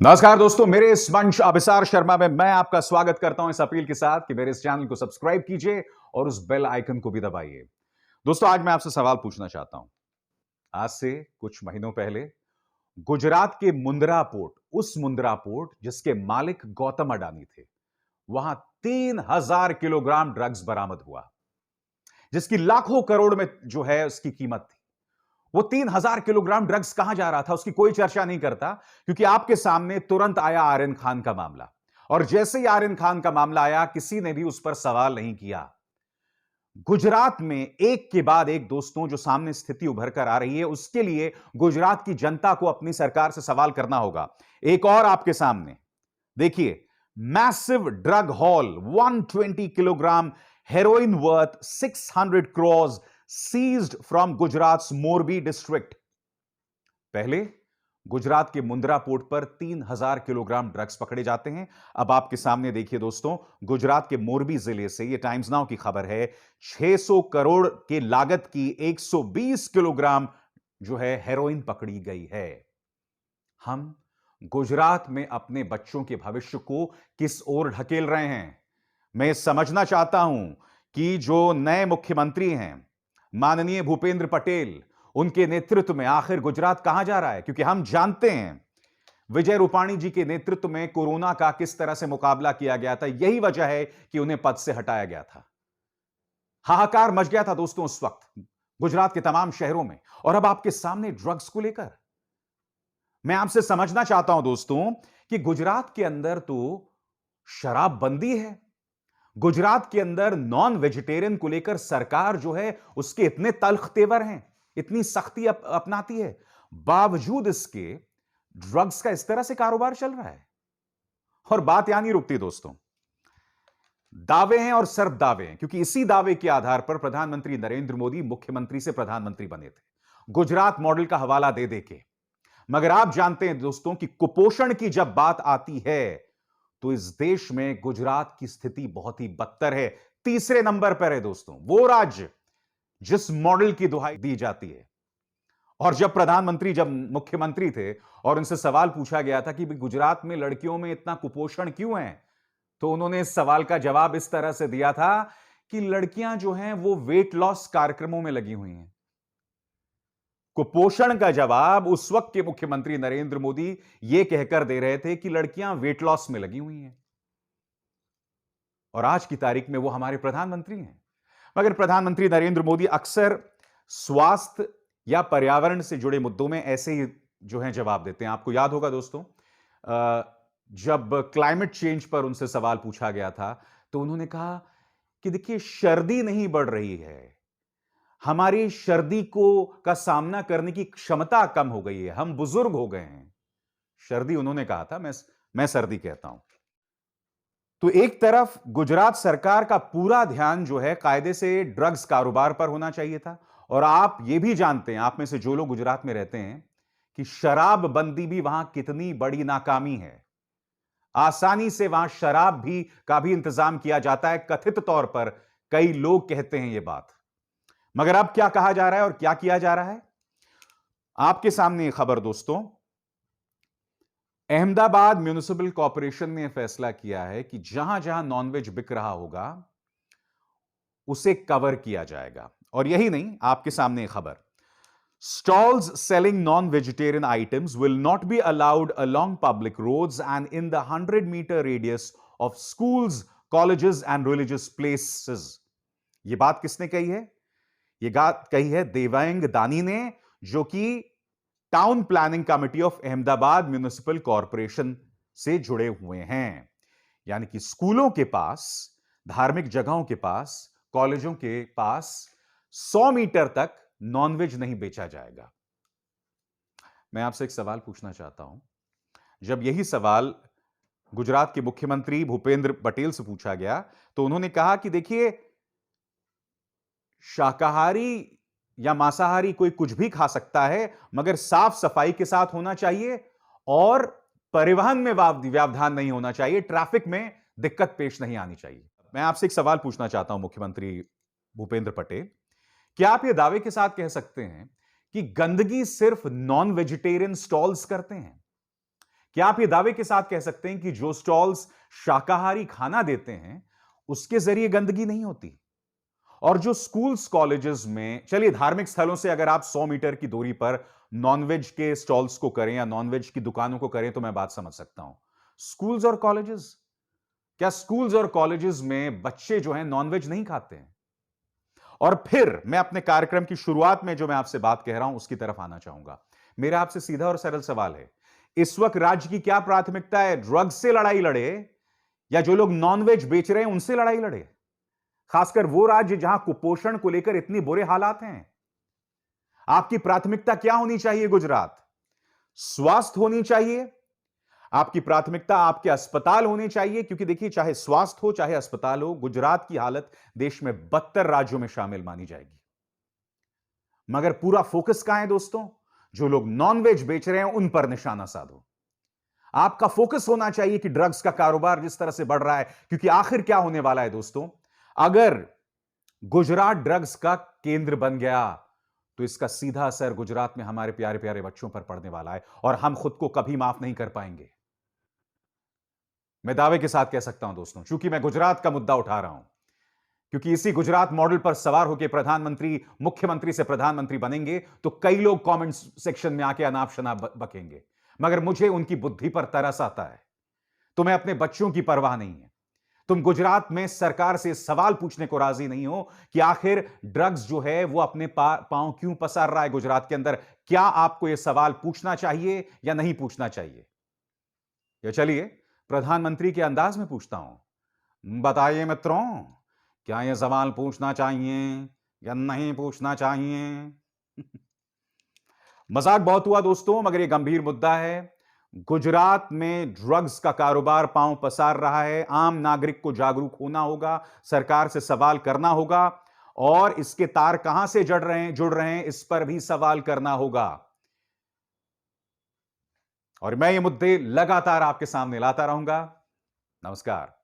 नमस्कार दोस्तों, मेरे इस मंच अभिसार शर्मा में मैं आपका स्वागत करता हूं इस अपील के साथ कि मेरे इस चैनल को सब्सक्राइब कीजिए और उस बेल आइकन को भी दबाइए। दोस्तों, आज मैं आपसे सवाल पूछना चाहता हूं। आज से कुछ महीनों पहले गुजरात के मुंद्रा पोर्ट, उस मुंद्रा पोर्ट जिसके मालिक गौतम अडानी थे, वहां 3,000 किलोग्राम ड्रग्स बरामद हुआ, जिसकी लाखों करोड़ में जो है उसकी कीमत थी। वो 3,000 किलोग्राम ड्रग्स कहां जा रहा था उसकी कोई चर्चा नहीं करता, क्योंकि आपके सामने तुरंत आया आर्यन खान का मामला। और जैसे ही आर्यन खान का मामला आया, किसी ने भी उस पर सवाल नहीं किया। गुजरात में एक के बाद एक दोस्तों जो सामने स्थिति उभर कर आ रही है, उसके लिए गुजरात की जनता को अपनी सरकार से सवाल करना होगा। एक और आपके सामने देखिए, massive drug haul, 120 kilogram heroin worth 600 crores seized from Gujarat Morbi district. पहले गुजरात के मुंद्रा पोर्ट पर 3,000 किलोग्राम ड्रग्स पकड़े जाते हैं। अब आपके सामने देखिए दोस्तों, गुजरात के मोरबी जिले से, यह टाइम्स नाउ की खबर है, 600 करोड़ के लागत की 120 किलोग्राम जो है हेरोइन पकड़ी गई है। हम गुजरात में अपने बच्चों के भविष्य को किस ओर ढकेल रहे हैं? मैं समझना चाहता हूं कि जो नए मुख्यमंत्री हैं, माननीय भूपेंद्र पटेल, उनके नेतृत्व में आखिर गुजरात कहां जा रहा है? क्योंकि हम जानते हैं विजय रूपाणी जी के नेतृत्व में कोरोना का किस तरह से मुकाबला किया गया था। यही वजह है कि उन्हें पद से हटाया गया था। हाहाकार मच गया था दोस्तों उस वक्त गुजरात के तमाम शहरों में, और अब आपके सामने ड्रग्स को लेकर मैं आपसे समझना चाहता हूं दोस्तों कि गुजरात के अंदर तो शराबबंदी है। गुजरात के अंदर नॉन वेजिटेरियन को लेकर सरकार जो है उसके इतने तल्ख तेवर हैं, इतनी सख्ती अपनाती है, बावजूद इसके ड्रग्स का इस तरह से कारोबार चल रहा है। और बात यहां नहीं रुकती दोस्तों, दावे हैं और सिर्फ दावे हैं, क्योंकि इसी दावे के आधार पर प्रधानमंत्री नरेंद्र मोदी मुख्यमंत्री से प्रधानमंत्री बने थे, गुजरात मॉडल का हवाला दे दे के। मगर आप जानते हैं दोस्तों कि कुपोषण की जब बात आती है तो इस देश में गुजरात की स्थिति बहुत ही बदतर है। तीसरे नंबर पर है दोस्तों वो राज्य जिस मॉडल की दुहाई दी जाती है। और जब मुख्यमंत्री थे और उनसे सवाल पूछा गया था कि गुजरात में लड़कियों में इतना कुपोषण क्यों है, तो उन्होंने इस सवाल का जवाब इस तरह से दिया था कि लड़कियां जो हैं वो वेट लॉस कार्यक्रमों में लगी हुई हैं। कुपोषण का जवाब उस वक्त के मुख्यमंत्री नरेंद्र मोदी यह कहकर दे रहे थे कि लड़कियां वेट लॉस में लगी हुई हैं, और आज की तारीख में वो हमारे प्रधानमंत्री हैं। मगर प्रधानमंत्री नरेंद्र मोदी अक्सर स्वास्थ्य या पर्यावरण से जुड़े मुद्दों में ऐसे ही जो है जवाब देते हैं। आपको याद होगा दोस्तों, जब क्लाइमेट चेंज पर उनसे सवाल पूछा गया था तो उन्होंने कहा कि देखिए, सर्दी नहीं बढ़ रही है, हमारी सर्दी को का सामना करने की क्षमता कम हो गई है, हम बुजुर्ग हो गए हैं। सर्दी उन्होंने कहा था, मैं सर्दी कहता हूं। तो एक तरफ गुजरात सरकार का पूरा ध्यान जो है कायदे से ड्रग्स कारोबार पर होना चाहिए था, और आप ये भी जानते हैं, आप में से जो लोग गुजरात में रहते हैं, कि शराबबंदी भी वहां कितनी बड़ी नाकामी है। आसानी से वहां शराब भी का भी इंतजाम किया जाता है, कथित तौर पर कई लोग कहते हैं यह बात। मगर अब क्या कहा जा रहा है और क्या किया जा रहा है, आपके सामने खबर दोस्तों। अहमदाबाद म्युनिसिपल कॉरपोरेशन ने फैसला किया है कि जहां जहां नॉनवेज बिक रहा होगा उसे कवर किया जाएगा। और यही नहीं, आपके सामने खबर, stalls selling non vegetarian items will not be allowed along public roads and in the 100-meter radius of schools, colleges and religious places. यह बात किसने कही है? यह बात कही है देवांग दानी ने, जो कि town planning committee of Ahmedabad municipal corporation से जुड़े हुए हैं। यानी कि स्कूलों के पास, धार्मिक जगहों के पास, कॉलेजों के पास 100 मीटर तक नॉनवेज नहीं बेचा जाएगा। मैं आपसे एक सवाल पूछना चाहता हूं। जब यही सवाल गुजरात के मुख्यमंत्री भूपेंद्र पटेल से पूछा गया तो उन्होंने कहा कि देखिए, शाकाहारी या मांसाहारी कोई कुछ भी खा सकता है, मगर साफ सफाई के साथ होना चाहिए और परिवहन में व्यवधान नहीं होना चाहिए, ट्रैफिक में दिक्कत पेश नहीं आनी चाहिए। मैं आपसे एक सवाल पूछना चाहता हूं मुख्यमंत्री भूपेंद्र पटेल, क्या आप यह दावे के साथ कह सकते हैं कि गंदगी सिर्फ नॉन वेजिटेरियन स्टॉल्स करते हैं? क्या आप ये दावे के साथ कह सकते हैं कि जो स्टॉल्स शाकाहारी खाना देते हैं उसके जरिए गंदगी नहीं होती? और जो स्कूल्स कॉलेजेस में, चलिए धार्मिक स्थलों से अगर आप 100 मीटर की दूरी पर नॉनवेज के स्टॉल्स को करें या नॉनवेज की दुकानों को करें तो मैं बात समझ सकता हूं। स्कूल्स और कॉलेजेस, क्या स्कूल्स और कॉलेजेस में बच्चे जो हैं नॉनवेज नहीं खाते हैं? और फिर मैं अपने कार्यक्रम की शुरुआत में जो मैं आपसे बात कह रहा हूं उसकी तरफ आना चाहूंगा। मेरा आपसे सीधा और सरल सवाल है, इस वक्त राज्य की क्या प्राथमिकता है? ड्रग्स से लड़ाई लड़े या जो लोग नॉनवेज बेच रहे हैं उनसे लड़ाई लड़े? खासकर वो राज्य जहां कुपोषण को लेकर इतनी बुरे हालात हैं। आपकी प्राथमिकता क्या होनी चाहिए गुजरात? स्वास्थ्य होनी चाहिए। आपकी प्राथमिकता आपके अस्पताल होने चाहिए, क्योंकि देखिए चाहे स्वास्थ्य हो चाहे अस्पताल हो, गुजरात की हालत देश में 72 राज्यों में शामिल मानी जाएगी। मगर पूरा फोकस कहां है दोस्तों? जो लोग नॉनवेज बेच रहे हैं उन पर निशाना साधो। आपका फोकस होना चाहिए कि ड्रग्स का कारोबार जिस तरह से बढ़ रहा है, क्योंकि आखिर क्या होने वाला है दोस्तों, अगर गुजरात ड्रग्स का केंद्र बन गया तो इसका सीधा असर गुजरात में हमारे प्यारे प्यारे बच्चों पर पड़ने वाला है और हम खुद को कभी माफ नहीं कर पाएंगे। मैं दावे के साथ कह सकता हूं दोस्तों, क्योंकि मैं गुजरात का मुद्दा उठा रहा हूं, क्योंकि इसी गुजरात मॉडल पर सवार होकर प्रधानमंत्री मुख्यमंत्री से प्रधानमंत्री बनेंगे तो कई लोग कमेंट सेक्शन में आके अनाप शनाप बकेंगे, मगर मुझे उनकी बुद्धि पर तरस आता है। तुम्हें अपने बच्चों की परवाह नहीं है। तुम गुजरात में सरकार से सवाल पूछने को राजी नहीं हो कि आखिर ड्रग्स जो है वो अपने पांव क्यों पसार रहा है गुजरात के अंदर। क्या आपको यह सवाल पूछना चाहिए या नहीं पूछना चाहिए? या चलिए प्रधानमंत्री के अंदाज में पूछता हूं, बताइए मित्रों, क्या यह सवाल पूछना चाहिए या नहीं पूछना चाहिए? मजाक बहुत हुआ दोस्तों, मगर यह गंभीर मुद्दा है। गुजरात में ड्रग्स का कारोबार पांव पसार रहा है। आम नागरिक को जागरूक होना होगा, सरकार से सवाल करना होगा और इसके तार कहां से जुड़ रहे हैं इस पर भी सवाल करना होगा। और मैं ये मुद्दे लगातार आपके सामने लाता रहूंगा। नमस्कार।